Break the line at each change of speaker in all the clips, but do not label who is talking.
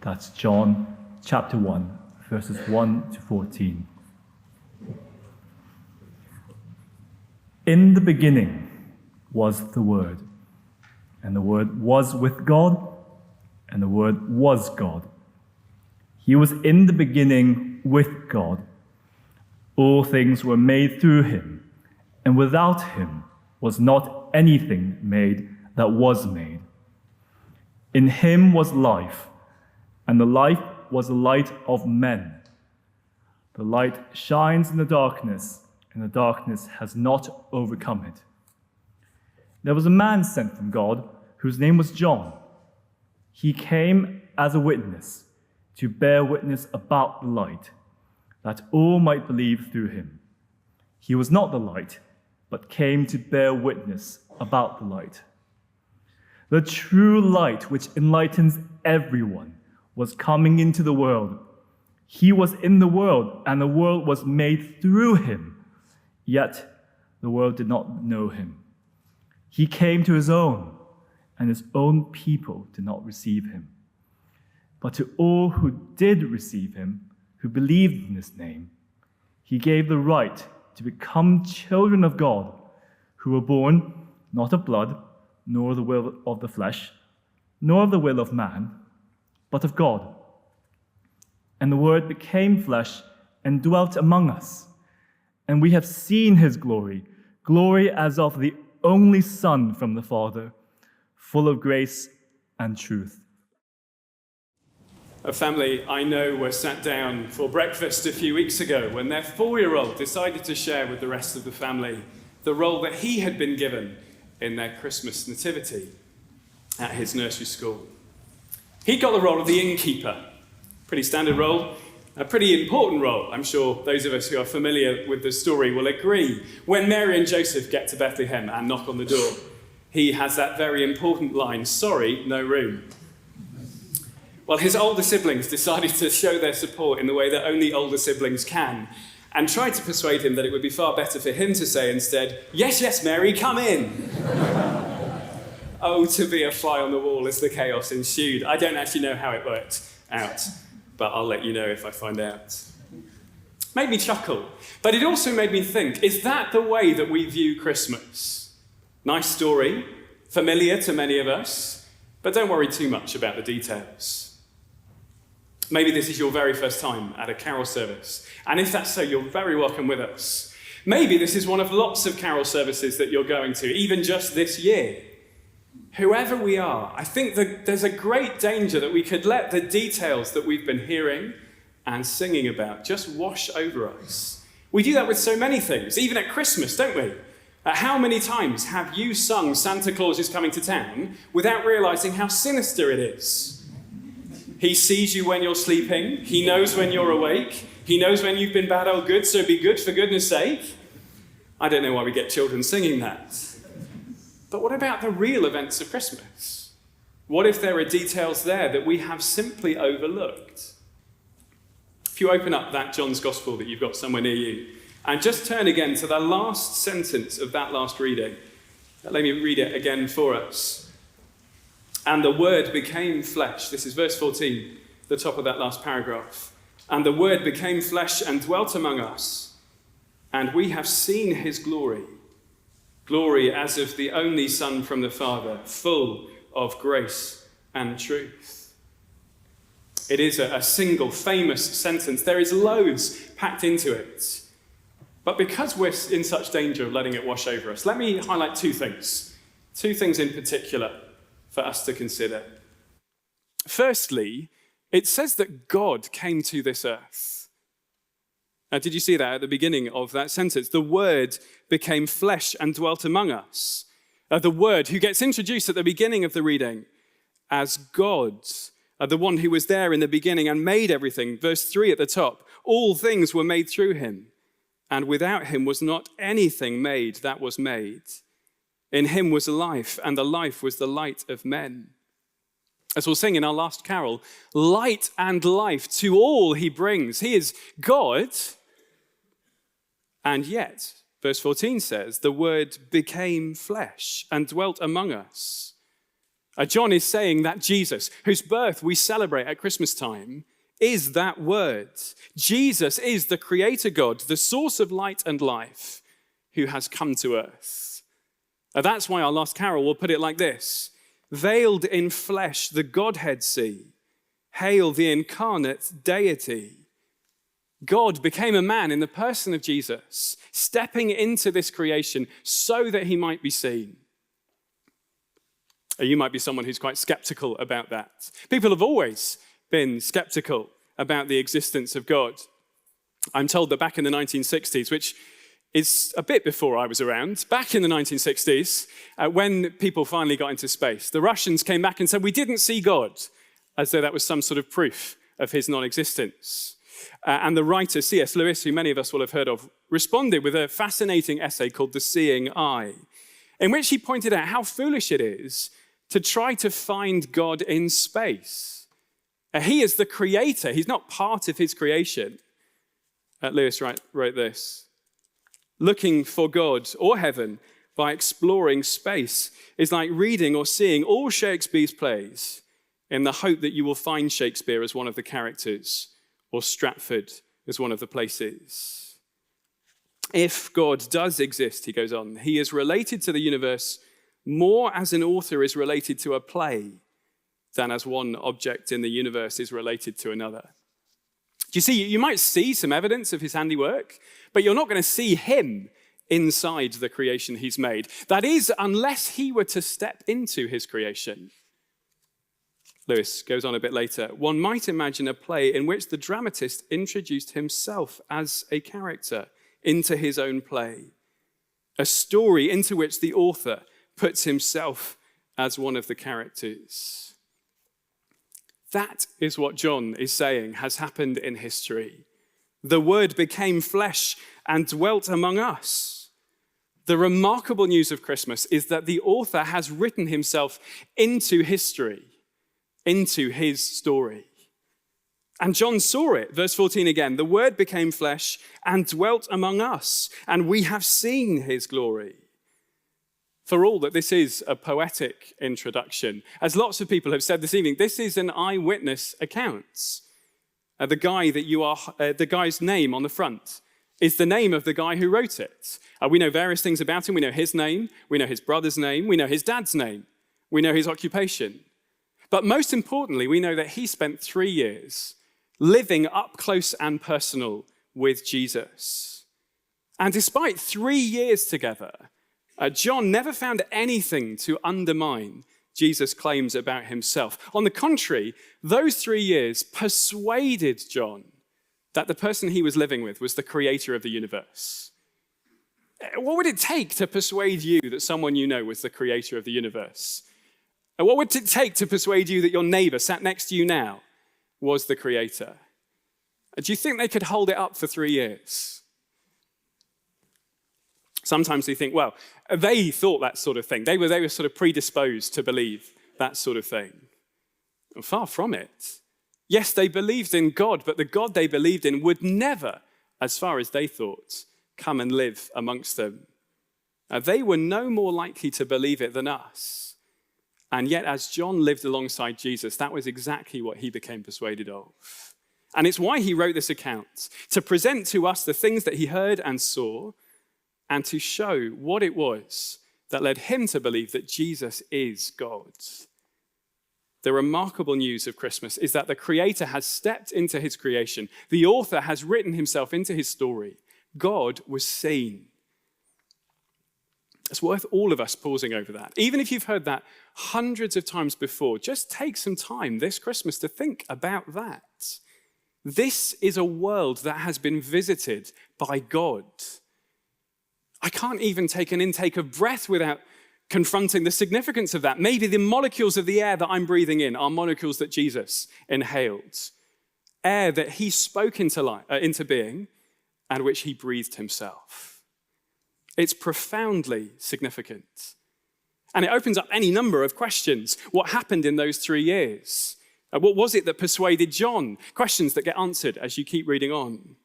That's John chapter 1, verses 1 to 14. In the beginning was the Word, and the Word was with God, and the Word was God. He was in the beginning with God. All things were made through him, and without him was not anything made that was made. In him was life, and the life was the light of men. The light shines in the darkness, and the darkness has not overcome it. There was a man sent from God whose name was John. He came as a witness to bear witness about the light, that all might believe through him. He was not the light, but came to bear witness about the light. The true light, which enlightens everyone, was coming into the world. He was in the world, and the world was made through him, yet the world did not know him. He came to his own, and his own people did not receive him. But to all who did receive him, who believed in his name, he gave the right to become children of God, who were born not of blood, nor of the will of the flesh, nor of the will of man, but of God. And the Word became flesh and dwelt among us, and we have seen his glory, glory as of the only Son from the Father, full of grace and truth.
A family I know were sat down for breakfast a few weeks ago when their 4-year-old decided to share with the rest of the family the role that he had been given in their Christmas nativity at his nursery school. He got the role of the innkeeper. Pretty standard role, a pretty important role. I'm sure those of us who are familiar with the story will agree. When Mary and Joseph get to Bethlehem and knock on the door, he has that very important line, "Sorry, no room." Well, his older siblings decided to show their support in the way that only older siblings can, and tried to persuade him that it would be far better for him to say instead, "Yes, yes, Mary, come in." Oh, to be a fly on the wall as the chaos ensued. I don't actually know how it worked out, but I'll let you know if I find out. Made me chuckle, but it also made me think, is that the way that we view Christmas? Nice story, familiar to many of us, but don't worry too much about the details. Maybe this is your very first time at a carol service, and if that's so, you're very welcome with us. Maybe this is one of lots of carol services that you're going to, even just this year. Whoever we are, I think that there's a great danger that we could let the details that we've been hearing and singing about just wash over us. We do that with so many things, even at Christmas, don't we? How many times have you sung Santa Claus is Coming to Town without realizing how sinister it is? He sees you when you're sleeping. He knows when you're awake. He knows when you've been bad or good, so be good for goodness sake. I don't know why we get children singing that. But what about the real events of Christmas? What if there are details there that we have simply overlooked? If you open up that John's Gospel that you've got somewhere near you, and just turn again to the last sentence of that last reading. Let me read it again for us. And the Word became flesh. This is verse 14, the top of that last paragraph. And the Word became flesh and dwelt among us, and we have seen his glory. Glory as of the only Son from the Father, full of grace and truth. It is a single famous sentence. There is loads packed into it. But because we're in such danger of letting it wash over us, let me highlight two things in particular for us to consider. Firstly, it says that God came to this earth. Now, did you see that at the beginning of that sentence? The Word became flesh and dwelt among us. The Word, who gets introduced at the beginning of the reading as God, the one who was there in the beginning and made everything. Verse 3 at the top, all things were made through him, and without him was not anything made that was made. In him was life, and the life was the light of men. As we'll sing in our last carol, light and life to all he brings. He is God, and yet, verse 14 says, the Word became flesh and dwelt among us. John is saying that Jesus, whose birth we celebrate at Christmas time, is that word. Jesus is the creator God, the source of light and life, who has come to earth. That's why our last carol will put it like this: veiled in flesh, the Godhead see. Hail the incarnate deity. God became a man in the person of Jesus, stepping into this creation so that he might be seen. You might be someone who's quite skeptical about that. People have always been skeptical about the existence of God. I'm told that back in the 1960s, which is a bit before I was around, back in the 1960s, when people finally got into space, the Russians came back and said, we didn't see God, as though that was some sort of proof of his non-existence. And the writer C.S. Lewis, who many of us will have heard of, responded with a fascinating essay called The Seeing Eye, in which he pointed out how foolish it is to try to find God in space. He is the creator. He's not part of his creation. Lewis wrote this: looking for God or heaven by exploring space is like reading or seeing all Shakespeare's plays in the hope that you will find Shakespeare as one of the characters or Stratford as one of the places. If God does exist, he goes on, he is related to the universe more as an author is related to a play than as one object in the universe is related to another. Do you see, you might see some evidence of his handiwork, but you're not going to see him inside the creation he's made. That is, unless he were to step into his creation. Lewis goes on a bit later. One might imagine a play in which the dramatist introduced himself as a character into his own play. A story into which the author puts himself as one of the characters. That is what John is saying has happened in history. The Word became flesh and dwelt among us. The remarkable news of Christmas is that the author has written himself into history, into his story. And John saw it. Verse 14 again, the Word became flesh and dwelt among us, and we have seen his glory. For all that this is a poetic introduction, as lots of people have said this evening, this is an eyewitness account. The guy's name on the front is the name of the guy who wrote it. We know various things about him. We know his name. We know his brother's name. We know his dad's name. We know his occupation. But most importantly, we know that he spent 3 years living up close and personal with Jesus. And despite 3 years together, John never found anything to undermine Jesus' claims about himself. On the contrary, those 3 years persuaded John that the person he was living with was the creator of the universe. What would it take to persuade you that someone you know was the creator of the universe? What would it take to persuade you that your neighbor sat next to you now was the creator? Do you think they could hold it up for 3 years? Sometimes we think, well, they thought that sort of thing. They were sort of predisposed to believe that sort of thing. And far from it. Yes, they believed in God, but the God they believed in would never, as far as they thought, come and live amongst them. They were no more likely to believe it than us. And yet, as John lived alongside Jesus, that was exactly what he became persuaded of. And it's why he wrote this account, to present to us the things that he heard and saw, and to show what it was that led him to believe that Jesus is God. The remarkable news of Christmas is that the Creator has stepped into his creation. The author has written himself into his story. God was seen. It's worth all of us pausing over that. Even if you've heard that hundreds of times before, just take some time this Christmas to think about that. This is a world that has been visited by God. I can't even take an intake of breath without confronting the significance of that. Maybe the molecules of the air that I'm breathing in are molecules that Jesus inhaled. Air that he spoke into being and which he breathed himself. It's profoundly significant. And it opens up any number of questions. What happened in those 3 years? What was it that persuaded John? Questions that get answered as you keep reading on.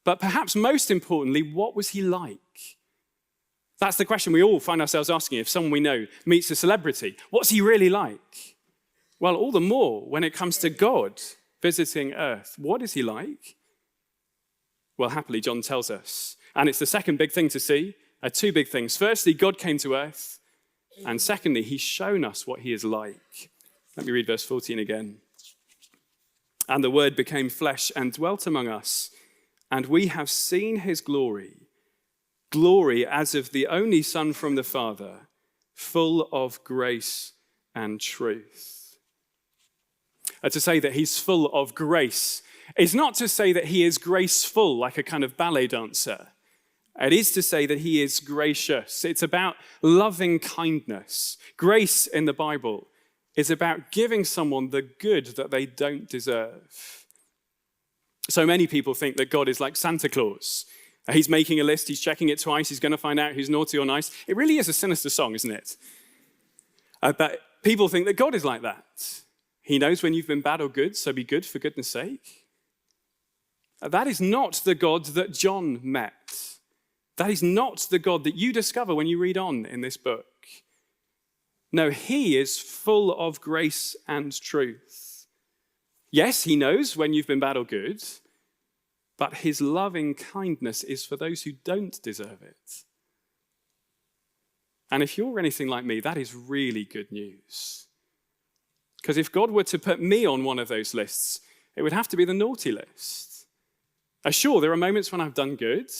But perhaps most importantly, what was he like? That's the question we all find ourselves asking if someone we know meets a celebrity. What's he really like? Well, all the more when it comes to God visiting earth. What is he like? Well, happily, John tells us. And it's the second big thing to see. Two big things. Firstly, God came to earth. And secondly, he's shown us what he is like. Let me read verse 14 again. And the word became flesh and dwelt among us, and we have seen his glory, glory as of the only Son from the Father, full of grace and truth. To say that he's full of grace is not to say that he is graceful like a kind of ballet dancer. It is to say that he is gracious. It's about loving kindness. Grace in the Bible is about giving someone the good that they don't deserve. So many people think that God is like Santa Claus. He's making a list, he's checking it twice, he's going to find out who's naughty or nice. It really is a sinister song, isn't it? But people think that God is like that. He knows when you've been bad or good, so be good for goodness sake. That is not the God that John met. That is not the God that you discover when you read on in this book. No, he is full of grace and truth. Yes, he knows when you've been bad or good, but his loving kindness is for those who don't deserve it. And if you're anything like me, that is really good news. Because if God were to put me on one of those lists, it would have to be the naughty list. Sure, there are moments when I've done good,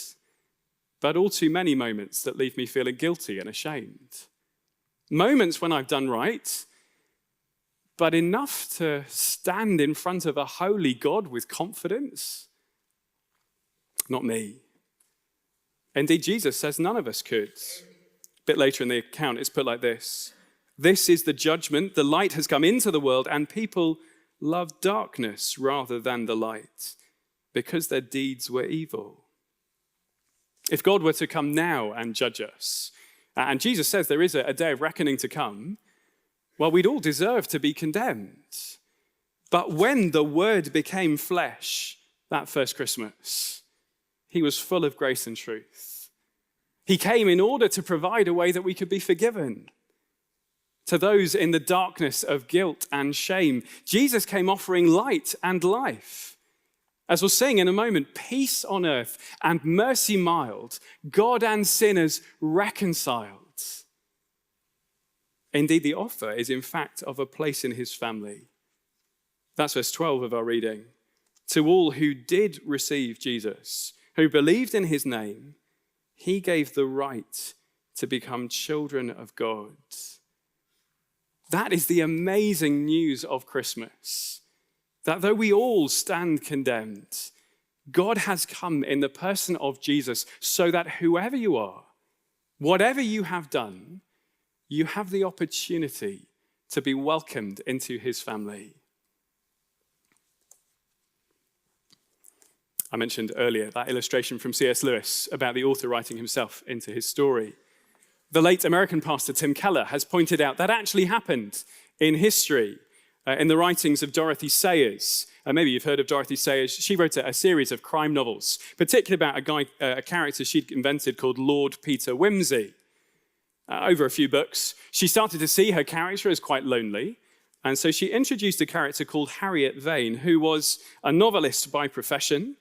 but all too many moments that leave me feeling guilty and ashamed. Moments when I've done right, but enough to stand in front of a holy God with confidence? Not me. Indeed, Jesus says none of us could. A bit later in the account, it's put like this. This is the judgment. The light has come into the world, and people love darkness rather than the light, because their deeds were evil. If God were to come now and judge us, and Jesus says there is a day of reckoning to come, well, we'd all deserve to be condemned. But when the Word became flesh that first Christmas, he was full of grace and truth. He came in order to provide a way that we could be forgiven. To those in the darkness of guilt and shame, Jesus came offering light and life. As we'll sing in a moment, peace on earth and mercy mild, God and sinners reconciled. Indeed, the offer is in fact of a place in his family. That's verse 12 of our reading. To all who did receive Jesus, who believed in his name, he gave the right to become children of God. That is the amazing news of Christmas. That though we all stand condemned, God has come in the person of Jesus so that whoever you are, whatever you have done, you have the opportunity to be welcomed into his family. I mentioned earlier that illustration from C.S. Lewis about the author writing himself into his story. The late American pastor Tim Keller has pointed out that actually happened in history. In the writings of Dorothy Sayers. Maybe you've heard of Dorothy Sayers. She wrote a series of crime novels, particularly about a character she'd invented called Lord Peter Wimsey. Over a few books, she started to see her character as quite lonely, and so she introduced a character called Harriet Vane, who was a novelist by profession,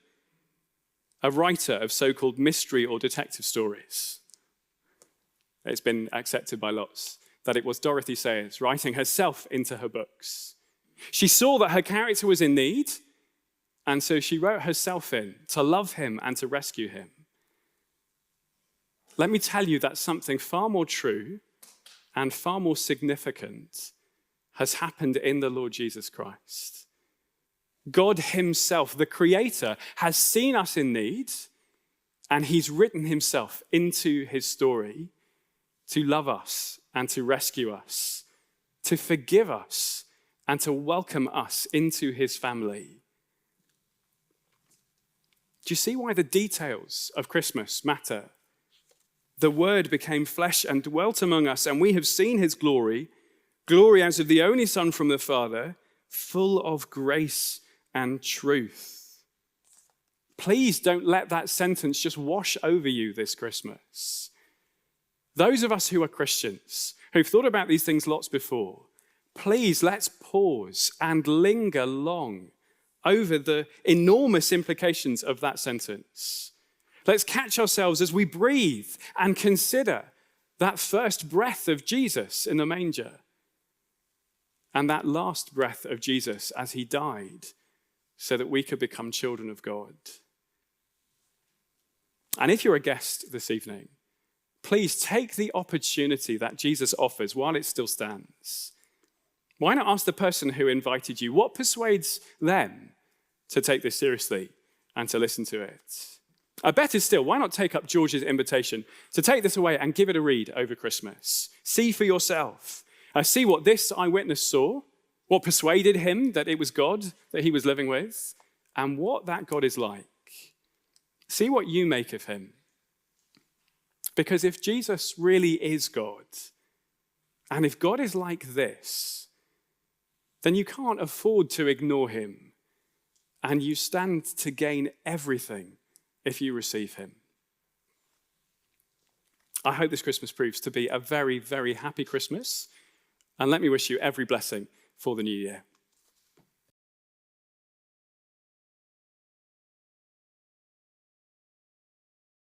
a writer of so-called mystery or detective stories. It's been accepted by lots that it was Dorothy Sayers writing herself into her books. She saw that her character was in need, and so she wrote herself in to love him and to rescue him. Let me tell you that something far more true and far more significant has happened in the Lord Jesus Christ. God himself, the Creator, has seen us in need, and he's written himself into his story to love us and to rescue us, to forgive us, and to welcome us into his family. Do you see why the details of Christmas matter? The Word became flesh and dwelt among us, and we have seen his glory, glory as of the only Son from the Father, full of grace and truth. Please don't let that sentence just wash over you this Christmas. Those of us who are Christians, who've thought about these things lots before, please let's pause and linger long over the enormous implications of that sentence. Let's catch ourselves as we breathe and consider that first breath of Jesus in the manger and that last breath of Jesus as he died so that we could become children of God. And if you're a guest this evening, please take the opportunity that Jesus offers while it still stands. Why not ask the person who invited you what persuades them to take this seriously and to listen to it? Better still, why not take up George's invitation to take this away and give it a read over Christmas? See for yourself. See what this eyewitness saw, what persuaded him that it was God that he was living with, and what that God is like. See what you make of him. Because if Jesus really is God, and if God is like this, then you can't afford to ignore him, and you stand to gain everything if you receive him. I hope this Christmas proves to be a very, very happy Christmas, and let me wish you every blessing for the new year.